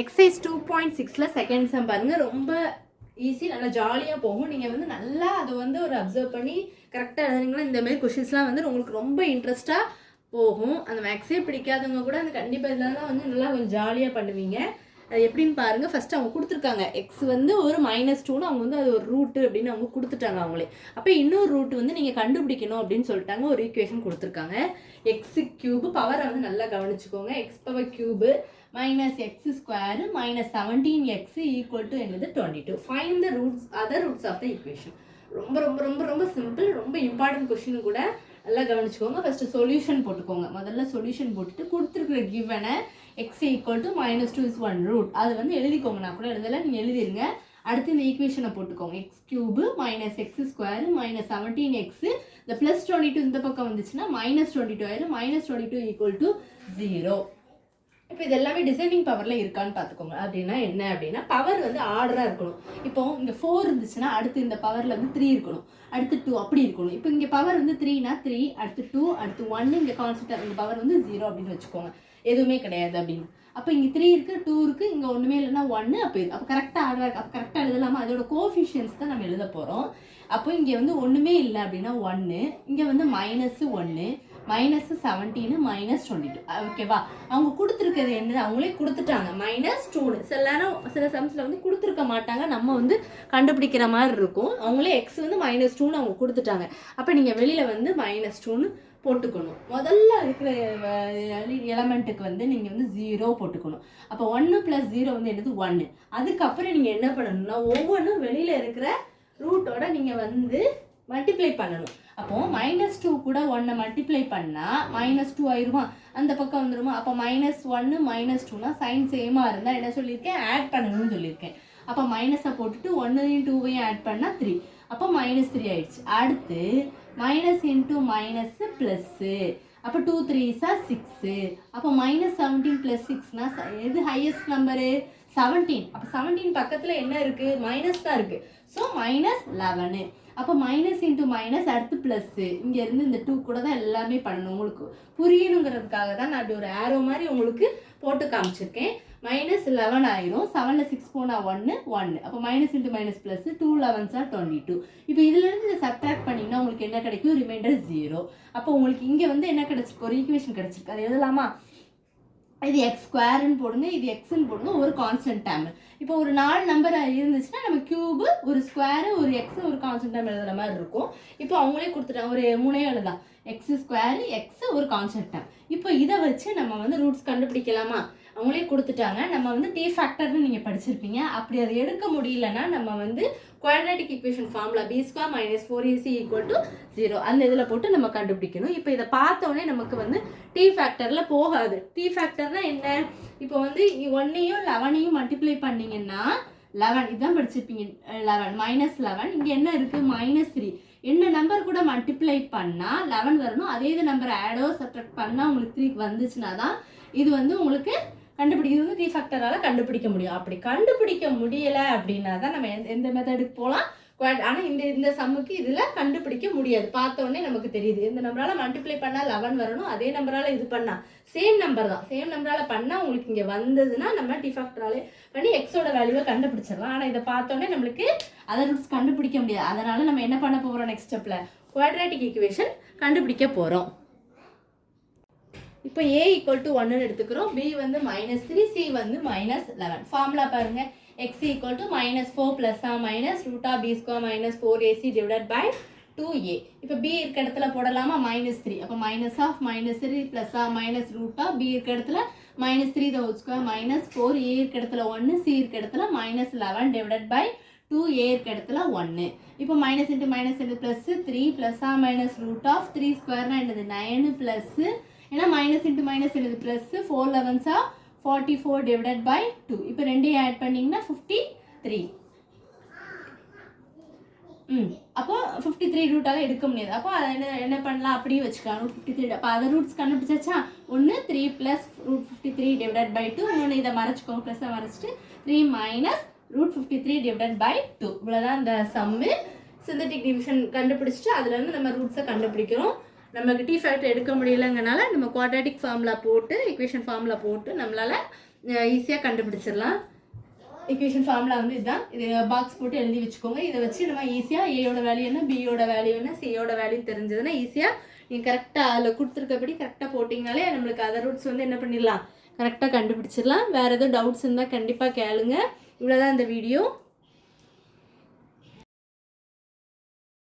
Exercise 2.6ல second sum பாருங்கள். ரொம்ப easy, நல்லா ஜாலியாக போகும். நீங்கள் வந்து நல்லா அதை வந்து ஒரு அப்சர்வ் பண்ணி கரெக்டாக எழுதுனீங்கன்னா இந்தமாரி கொஷின்ஸ்லாம் வந்து உங்களுக்கு ரொம்ப இன்ட்ரெஸ்ட்டாக போகும். அந்த மேக்ஸே பிடிக்காதவங்க கூட அந்த கண்டிப்பாக இதெல்லாம் வந்து நல்லா கொஞ்சம் ஜாலியாக பண்ணுவீங்க. அது எப்படின்னு பாருங்கள். ஃபஸ்ட்டு அவங்க கொடுத்துருக்காங்க எக்ஸ் வந்து ஒரு -2ன்னு அவங்க வந்து அது ஒரு ரூட்டு அப்படின்னு அவங்க கொடுத்துட்டாங்க அவங்களே. அப்போ இன்னொரு ரூட் வந்து நீங்கள் கண்டுபிடிக்கணும் அப்படின்னு சொல்லிட்டாங்க. ஒரு ஈக்குவேஷன் கொடுத்துருக்காங்க. எக்ஸு க்யூபு பவரை வந்து நல்லா கவனிச்சுக்கோங்க. X power cube -x² -17x = என்னது 22. Find the roots other roots of the equation. ரொம்ப ரொம்ப ரொம்ப ரொம்ப சிம்பிள், ரொம்ப இம்பார்ட்டன்ட் கொஸ்டின் கூட. நல்லா கவனிச்சுக்கோங்க. ஃபஸ்ட்டு சொல்யூஷன் போட்டுக்கோங்க. முதல்ல சொல்யூஷன் போட்டுட்டு கொடுத்துருக்குற கிவனை x = -2 is 1 root அது வந்து எழுதிக்கோங்க. நான் கூட எழுதலை, நீங்கள் எழுதிருங்க. அடுத்து இந்த ஈக்குவேஷனை போட்டுக்கோங்க. x³ -x² -17x இந்த +22 இந்த பக்கம் வந்துச்சுன்னா -22 ஆயிரும். -22 = 0. இப்போ இது எல்லாமே டிசைனிங் பவரில் இருக்கான்னு பார்த்துக்கோங்க. அப்படின்னா என்ன அப்படின்னா பவர் வந்து ஆர்டராக இருக்கணும். இப்போ இங்கே 4 இருந்துச்சுன்னா அடுத்து இந்த பவரில் வந்து 3 இருக்கணும், அடுத்து 2 அப்படி இருக்கணும். இப்போ இங்கே பவர் வந்து 3னா 3, அடுத்து 2, அடுத்து 1, இங்கே கான்ஸ்டன்ட் இந்த பவர் வந்து 0 அப்படின்னு வச்சுக்கோங்க. எதுவுமே கிடையாது அப்படின்னு. அப்போ இங்கே 3 இருக்குது, 2 இருக்குது, இங்கே ஒன்றுமே இல்லைன்னா 1. அப்போ கரெக்டாக ஆர்டராக இருக்குது. அப்போ கரெக்டாக எழுதலாமா? அதோட கோஎஃபிஷியன்ஸ் தான் நம்ம எழுத போகிறோம். அப்போ இங்கே வந்து ஒன்றுமே இல்லை அப்படின்னா 1, இங்கே வந்து -1 -17 -22. ஓகேவா? அவங்க கொடுத்துருக்கிறது என்ன அவங்களே கொடுத்துட்டாங்க -2. சில சம்ஸில் வந்து கொடுத்துருக்க மாட்டாங்க, நம்ம வந்து கண்டுபிடிக்கிற மாதிரி இருக்கும். அவங்களே எக்ஸ் வந்து -2ன்னு அவங்க கொடுத்துட்டாங்க. அப்போ நீங்கள் வெளியில் வந்து -2ன்னு போட்டுக்கணும். முதல்ல இருக்கிற எலமெண்ட்டுக்கு வந்து நீங்கள் வந்து 0 போட்டுக்கணும். அப்போ 1 + 0 வந்து என்னது 1. அதுக்கப்புறம் நீங்கள் என்ன பண்ணணும்னா ஒவ்வொன்றும் வெளியில் இருக்கிற ரூட்டோட நீங்கள் வந்து மல்டிப்ளை பண்ணணும். அப்போ -2 கூட 1 மல்டிப்ளை பண்ணால் -2 ஆயிருமா, அந்த பக்கம் வந்துடுமா. அப்போ -1 -2னா சைன் சேமாக இருந்தால் என்ன சொல்லியிருக்கேன், ஆட் பண்ணணும்னு சொல்லியிருக்கேன். அப்போ மைனஸை போட்டுட்டு 1ஐயும் 2ஐயும் ஆட் பண்ணால் 3. அப்போ -3 ஆயிடுச்சு. அடுத்து மைனஸ் இன்ட்டு மைனஸ் ப்ளஸ்ஸு. அப்போ 2 3s are 6. அப்போ -17 + 6னா எது ஹையஸ்ட் நம்பரு? 17. அப்போ 17 பக்கத்தில் என்ன இருக்குது, மைனஸ் தான் இருக்குது. ஸோ -11. அப்போ மைனஸ் இன்ட்டு மைனஸ் அடுத்து ப்ளஸ்ஸு. இங்கேருந்து இந்த 2 கூட தான் எல்லாமே பண்ணணும். உங்களுக்கு புரியணுங்கிறதுக்காக தான் நான் அப்படி ஒரு ஆரோ மாதிரி உங்களுக்கு போட்டு காமிச்சிருக்கேன். -11 ஆயிரும். 7ல் 6 போனால் 1 1. அப்போ minus into minus plus 2 11s are 22. இப்போ இதுலேருந்து இதை சப்ட்ராக்ட் பண்ணிங்கன்னா உங்களுக்கு என்ன கிடைக்கும், ரிமைண்டர் 0. அப்போ உங்களுக்கு இங்கே வந்து என்ன கிடச்சிருக்கு, ஒரு ஈக்குவேஷன் கிடச்சிருக்கு. அது எழுதலாமா? இது x²ன்னு போடுங்க, இது எக்ஸ்ன்னு போடுங்க, ஒரு கான்ஸ்டன்ட் டேம். இப்போ ஒரு 4 நம்பர் இருந்துச்சுன்னா நம்ம க்யூபு, ஒரு ஸ்கொயரு, ஒரு எக்ஸ், ஒரு கான்ஸ்டன்ட் டேம் எழுதுற மாதிரி இருக்கும். இப்போ அவங்களே கொடுத்துட்டாங்க, ஒரு 3 எழுதலாம். x², எக்ஸ், ஒரு கான்ஸ்டன்ட் டேம். இப்போ இதை வச்சு நம்ம வந்து ரூட்ஸ் கண்டுபிடிக்கலாமா? அவங்களே கொடுத்துட்டாங்க. நம்ம வந்து டி ஃபேக்டர்னு நீங்கள் படிச்சிருப்பீங்க. அப்படி அதை எடுக்க முடியலன்னா நம்ம வந்து quadratic equation formula b² - 4ac = 0 அந்த இதில் போட்டு நம்ம கண்டுபிடிக்கணும். இப்போ இதை பார்த்தோன்னே நமக்கு வந்து டி ஃபேக்டரில் போகாது. டி ஃபேக்டர்னா என்ன? இப்போ வந்து 1ஐயும் 11ஐயும் மல்டிப்ளை பண்ணிங்கன்னா 11 இதுதான் படிச்சிருப்பீங்க. 11 -11 இங்கே என்ன இருக்குது, -3. என்ன நம்பர் கூட மல்டிப்ளை பண்ணால் 11 வரணும். அதே இது நம்பர் ஆடோ சப்ட்ராக்ட் பண்ணால் உங்களுக்கு 3 வந்துச்சுன்னா தான் இது வந்து உங்களுக்கு இது வந்து டி ஃபேக்டரால் கண்டுபிடிக்க முடியும். அப்படி கண்டுபிடிக்க முடியலை அப்படின்னா தான் நம்ம எந்த மெத்தடுக்கு போகலாம். ஆனால் இந்த சம்முக்கு இதில் கண்டுபிடிக்க முடியாது. பார்த்தோன்னே நமக்கு தெரியுது. இந்த நம்பரால் மல்டிப்ளை பண்ணால் 11 வரணும். அதே நம்பரால் இது பண்ணால் சேம் நம்பர் தான். சேம் நம்பரால் பண்ணால் உங்களுக்கு இங்கே வந்ததுன்னா நம்ம டி ஃபேக்டராலே பண்ணி எக்ஸோட வேல்யூவை கண்டுபிடிச்சிடலாம். ஆனால் இதை பார்த்தோன்னே நம்மளுக்கு அதர் ரூட்ஸ் கண்டுபிடிக்க முடியாது. அதனால் நம்ம என்ன பண்ண போகிறோம், நெக்ஸ்ட் ஸ்டெப்பில் குவாட்ராட்டிக் ஈக்குவேஷன் கண்டுபிடிக்க போகிறோம். இப்போ a = 1ன்னு எடுத்துக்கிறோம். b வந்து -3, c வந்து -11. ஃபார்முலா பாருங்க. x = -4 ± √b² - 4ac / 2a. இப்போ b இருக்க இடத்துல போடலாமா, -3. அப்போ -3 ± √b இருக்க இடத்துல -3² - 4, a இருக்க இடத்துல 1, c இருக்க இடத்துல -11 / 2a இருக்க இடத்துல 1. இப்போ மைனஸ் இன்ட்டு மைனஸ் ப்ளஸ் 3 ± √3² என்னது 9 ப்ளஸ், ஏன்னா மைனஸ் இன்ட்டு மைனஸ் என்னது ப்ளஸ் 4 11s are 44 / 2. இப்போ ரெண்டையும் ஆட் பண்ணிங்கன்னா 53. அப்போ 53 ரூட்டால் எடுக்க முடியாது. அப்போ அதை என்ன பண்ணலாம், அப்படியே வச்சுக்கலாம். √53. அப்போ அதை ரூட்ஸ் கண்டுபிடிச்சாச்சா? 1 3 + √53 / 2. இன்னொன்று இதை மறைச்சிக்கோங்க, ப்ளஸ்ஸை மறைச்சிட்டு 3 - √53 / 2. இவ்வளோதான் இந்த சம்மு. சிந்தட்டிக் டிவிஷன் கண்டுபிடிச்சிட்டு அதுலேருந்து நம்ம ரூட்ஸை கண்டுபிடிக்கிறோம். நமக்கு டி ஃபேக்டர் எடுக்க முடியலைங்கனால நம்ம குவாட்ராட்டிக் ஃபார்முலா போட்டு ஈக்குவேஷன் ஃபார்முலா போட்டு நம்மளால் ஈஸியாக கண்டுபிடிச்சிடலாம். ஈக்குவேஷன் ஃபார்முலா வந்து இதுதான். இது பாக்ஸ் போட்டு எழுதி வச்சுக்கோங்க. இதை வச்சு நம்ம ஈஸியாக ஏயோட வேல்யூ என்ன, பியோட வேல்யூ என்ன, சியோட வேல்யூ தெரிஞ்சதுன்னா ஈஸியாக நீங்கள் கரெக்டாக அதில் கொடுத்துருக்கபடி கரெக்டாக போட்டிங்கனாலே நம்மளுக்கு அதர் ரூட்ஸ் வந்து என்ன பண்ணிடலாம், கரெக்டாக கண்டுபிடிச்சிடலாம். வேறு எதுவும் டவுட்ஸ் இருந்தால் கண்டிப்பாக கேளுங்க. இவ்வளோதான் இந்த வீடியோ.